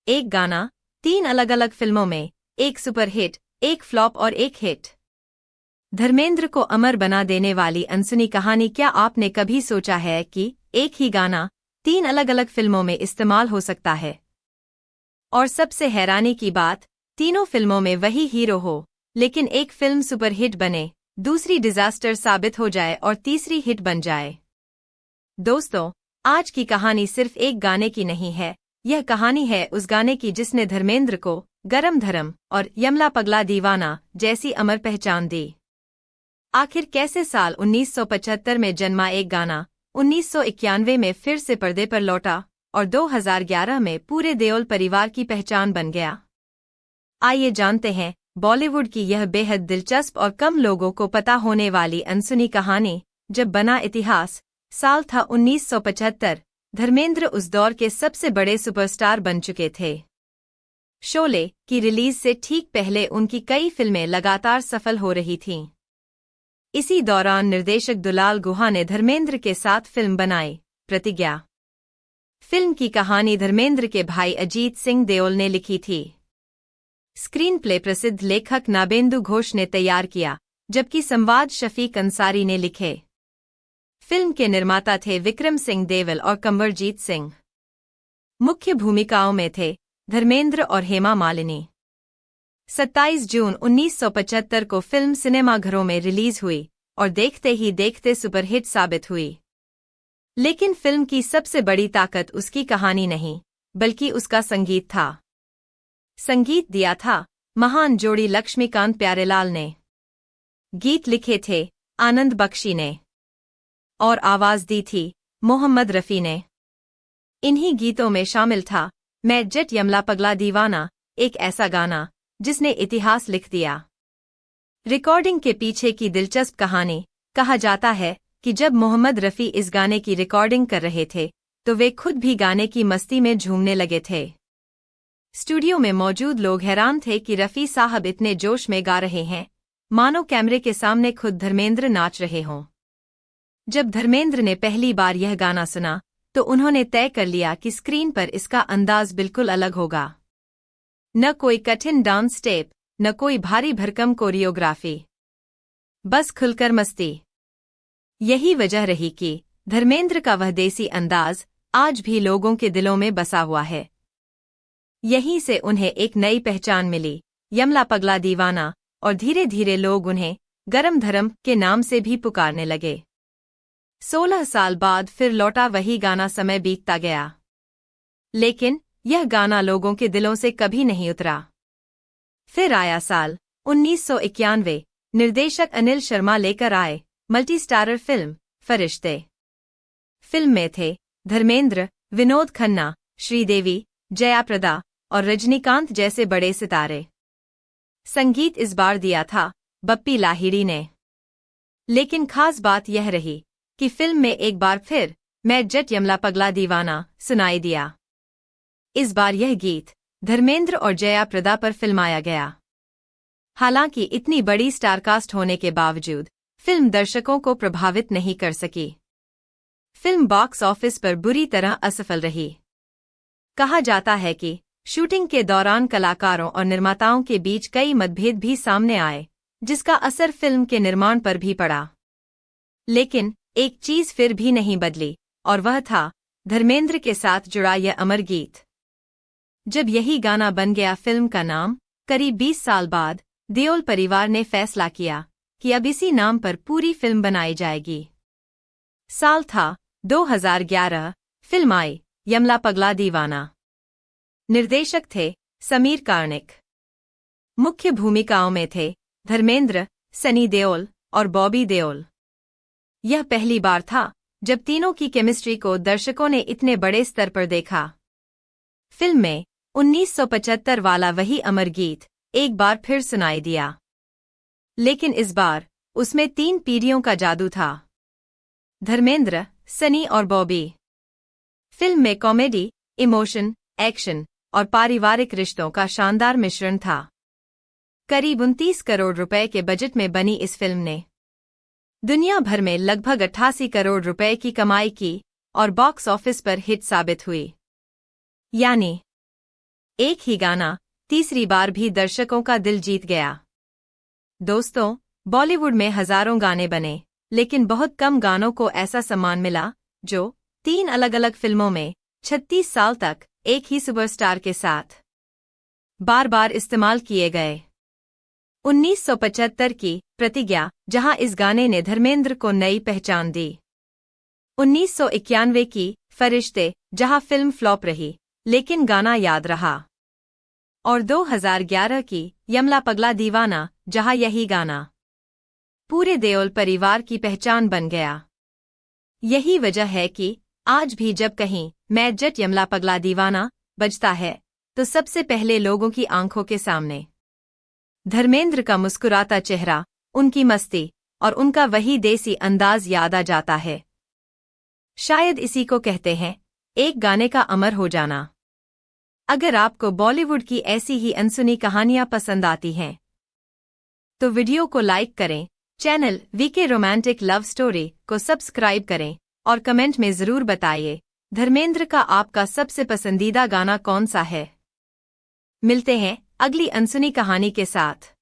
एक गाना, 3 अलग अलग फिल्मों में, एक सुपरहिट, एक फ्लॉप और एक हिट। धर्मेंद्र को अमर बना देने वाली अनसुनी कहानी। क्या आपने कभी सोचा है कि एक ही गाना 3 अलग अलग फिल्मों में इस्तेमाल हो सकता है? और सबसे हैरानी की बात, तीनों फिल्मों में वही हीरो हो, लेकिन एक फिल्म सुपरहिट बने, दूसरी डिजास्टर साबित हो जाए और तीसरी हिट बन जाए। दोस्तों, आज की कहानी सिर्फ एक गाने की नहीं है, यह कहानी है उस गाने की जिसने धर्मेंद्र को गरम धर्म और यमला पगला दीवाना जैसी अमर पहचान दी। आखिर कैसे साल 1975 में जन्मा एक गाना 1991 में फिर से पर्दे पर लौटा और 2011 में पूरे देओल परिवार की पहचान बन गया। आइए जानते हैं बॉलीवुड की यह बेहद दिलचस्प और कम लोगों को पता होने वाली अनसुनी कहानी। जब बना इतिहास, साल था 1975। धर्मेंद्र उस दौर के सबसे बड़े सुपरस्टार बन चुके थे। शोले की रिलीज से ठीक पहले उनकी कई फिल्में लगातार सफल हो रही थीं। इसी दौरान निर्देशक दुलाल गुहा ने धर्मेंद्र के साथ फिल्म बनाई, प्रतिज्ञा। फिल्म की कहानी धर्मेंद्र के भाई अजीत सिंह देओल ने लिखी थी। स्क्रीन प्ले प्रसिद्ध लेखक नाबेंदु घोष ने तैयार किया, जबकि संवाद शफीक अंसारी ने लिखे। फिल्म के निर्माता थे विक्रम सिंह देवल और कंवरजीत सिंह। मुख्य भूमिकाओं में थे धर्मेंद्र और हेमा मालिनी। 27 जून 1975 को फिल्म सिनेमाघरों में रिलीज हुई और देखते ही देखते सुपरहिट साबित हुई। लेकिन फिल्म की सबसे बड़ी ताकत उसकी कहानी नहीं, बल्कि उसका संगीत था। संगीत दिया था महान जोड़ी लक्ष्मीकांत प्यारेलाल ने। गीत लिखे थे आनंद बख्शी ने और आवाज दी थी मोहम्मद रफी ने। इन्हीं गीतों में शामिल था मैं जट यमला पगला दीवाना, एक ऐसा गाना जिसने इतिहास लिख दिया। रिकॉर्डिंग के पीछे की दिलचस्प कहानी। कहा जाता है कि जब मोहम्मद रफी इस गाने की रिकॉर्डिंग कर रहे थे तो वे खुद भी गाने की मस्ती में झूमने लगे थे। स्टूडियो में मौजूद लोग हैरान थे कि रफी साहब इतने जोश में गा रहे हैं, मानो कैमरे के सामने खुद धर्मेंद्र नाच रहे हों। जब धर्मेंद्र ने पहली बार यह गाना सुना तो उन्होंने तय कर लिया कि स्क्रीन पर इसका अंदाज बिल्कुल अलग होगा। न कोई कठिन डांस स्टेप, न कोई भारी भरकम कोरियोग्राफी, बस खुलकर मस्ती। यही वजह रही कि धर्मेंद्र का वह देसी अंदाज आज भी लोगों के दिलों में बसा हुआ है। यहीं से उन्हें एक नई पहचान मिली, यमला पगला दीवाना, और धीरे धीरे लोग उन्हें गरम धर्म के नाम से भी पुकारने लगे। 16 साल बाद फिर लौटा वही गाना। समय बीतता गया, लेकिन यह गाना लोगों के दिलों से कभी नहीं उतरा। फिर आया साल 1991। निर्देशक अनिल शर्मा लेकर आए मल्टी स्टारर फिल्म फरिश्ते। फिल्म में थे धर्मेंद्र, विनोद खन्ना, श्रीदेवी, जया प्रदा और रजनीकांत जैसे बड़े सितारे। संगीत इस बार दिया था बप्पी लाहिड़ी ने। लेकिन खास बात यह रही कि फिल्म में एक बार फिर मैं जट यमला पगला दीवाना सुनाई दिया। इस बार यह गीत धर्मेंद्र और जया प्रदा पर फिल्माया गया। हालांकि इतनी बड़ी स्टारकास्ट होने के बावजूद फिल्म दर्शकों को प्रभावित नहीं कर सकी। फिल्म बॉक्स ऑफिस पर बुरी तरह असफल रही। कहा जाता है कि शूटिंग के दौरान कलाकारों और निर्माताओं के बीच कई मतभेद भी सामने आए, जिसका असर फिल्म के निर्माण पर भी पड़ा। लेकिन एक चीज फिर भी नहीं बदली, और वह था धर्मेंद्र के साथ जुड़ा यह अमर गीत। जब यही गाना बन गया फिल्म का नाम, करीब 20 साल बाद देओल परिवार ने फैसला किया कि अब इसी नाम पर पूरी फिल्म बनाई जाएगी। साल था 2011। फिल्म आई यमला पगला दीवाना। निर्देशक थे समीर कार्णिक। मुख्य भूमिकाओं में थे धर्मेंद्र, सनी देओल और बॉबी देओल। यह पहली बार था जब तीनों की केमिस्ट्री को दर्शकों ने इतने बड़े स्तर पर देखा। फिल्म में 1975 वाला वही अमर गीत एक बार फिर सुनाई दिया, लेकिन इस बार उसमें 3 पीढ़ियों का जादू था, धर्मेंद्र, सनी और बॉबी। फिल्म में कॉमेडी, इमोशन, एक्शन और पारिवारिक रिश्तों का शानदार मिश्रण था। करीब 29 करोड़ रुपए के बजट में बनी इस फिल्म ने दुनिया भर में लगभग 88 करोड़ रुपए की कमाई की और बॉक्स ऑफिस पर हिट साबित हुई। यानी एक ही गाना तीसरी बार भी दर्शकों का दिल जीत गया। दोस्तों, बॉलीवुड में हजारों गाने बने, लेकिन बहुत कम गानों को ऐसा सम्मान मिला जो 3 अलग-अलग फिल्मों में 36 साल तक एक ही सुपरस्टार के साथ बार बार इस्तेमाल किए गए। 1975 की प्रतिज्ञा, जहां इस गाने ने धर्मेंद्र को नई पहचान दी। 1991 की फरिश्ते, जहां फिल्म फ्लॉप रही, लेकिन गाना याद रहा। और 2011 की यमला पगला दीवाना, जहां यही गाना पूरे देओल परिवार की पहचान बन गया। यही वजह है कि आज भी जब कहीं मैं जट यमला पगला दीवाना बजता है तो सबसे पहले लोगों की आंखों के सामने धर्मेंद्र का मुस्कुराता चेहरा, उनकी मस्ती और उनका वही देसी अंदाज याद आ जाता है। शायद इसी को कहते हैं एक गाने का अमर हो जाना। अगर आपको बॉलीवुड की ऐसी ही अनसुनी कहानियां पसंद आती हैं तो वीडियो को लाइक करें, channel VK romantic love story को सब्सक्राइब करें और कमेंट में जरूर बताइए धर्मेंद्र का आपका सबसे पसंदीदा गाना कौन सा है। मिलते हैं अगली अनसुनी कहानी के साथ।